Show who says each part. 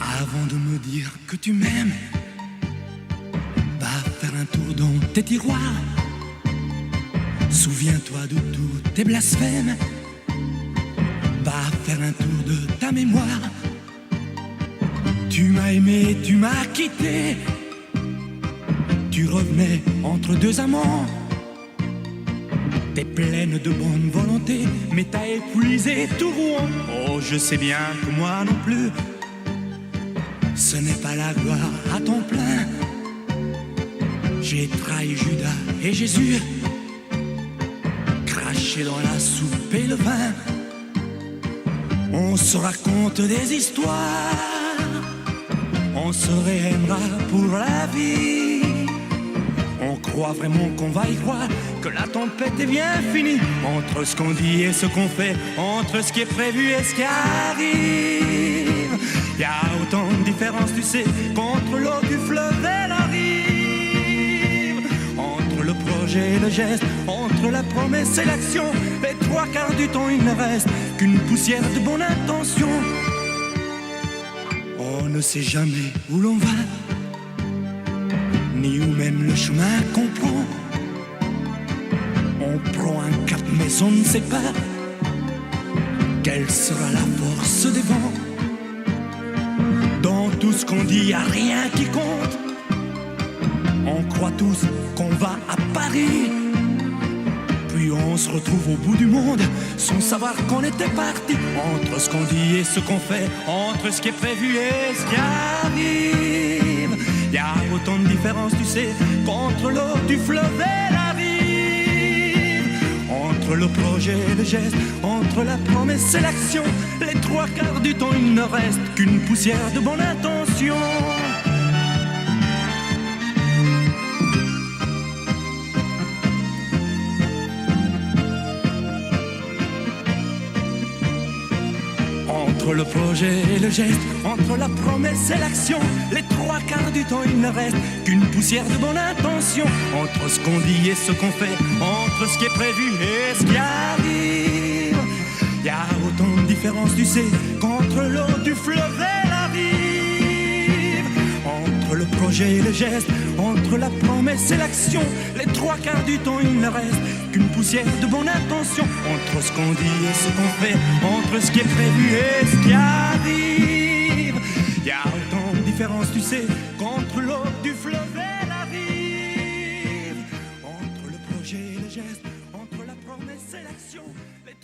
Speaker 1: Avant de me dire que tu m'aimes, va faire un tour dans tes tiroirs. Souviens-toi de tous tes blasphèmes. Va faire un tour de ta mémoire. Tu m'as aimé, tu m'as quitté. Tu revenais entre deux amants. T'es pleine de bonne volonté, mais t'as épuisé tout Rouen. Oh, je sais bien que moi non plus, ce n'est pas la gloire à temps plein. J'ai trahi Judas et Jésus, craché dans la soupe et le vin. On se raconte des histoires, on se réaimera pour la vie. On croit vraiment qu'on va y croire, que la tempête est bien finie. Entre ce qu'on dit et ce qu'on fait, entre ce qui est prévu et ce qui arrive, y a autant de différences, tu sais, qu'entre l'eau du fleuve et la rive. Entre le projet et le geste, entre la promesse et l'action, les trois quarts du temps il ne reste qu'une poussière de bonne intention. On ne sait jamais où l'on va, ni où même le chemin qu'on prend. On prend un cap mais on ne sait pas quelle sera la force des vents. Dans tout ce qu'on dit, y a rien qui compte. On croit tous qu'on va à Paris, puis on se retrouve au bout du monde sans savoir qu'on était parti. Entre ce qu'on dit et ce qu'on fait, entre ce qui est prévu et ce qui arrive, y a autant de différences, tu sais, qu'entre l'eau du fleuve et la rive. Entre le projet et le geste, entre la promesse et l'action, les trois quarts du temps il ne reste qu'une poussière de bonne intention. Entre le projet et le geste, entre la promesse et l'action, les trois quarts du temps il ne reste qu'une poussière de bonne intention. Entre ce qu'on dit et ce qu'on fait, entre ce qui est prévu et ce qui arrive, y a autant de différences, tu sais, qu'entre l'eau du fleuve et la rive. Entre le projet et le geste, entre la promesse et l'action, les trois quarts du temps il ne reste qu'une poussière de bonne intention. Entre ce qu'on dit et ce qu'on fait, entre ce qui est prévu et ce qui arrive, y a autant de différences, tu sais, qu'entre l'eau du fleuve et la rive. Entre le projet et le geste, entre la promesse et l'action, les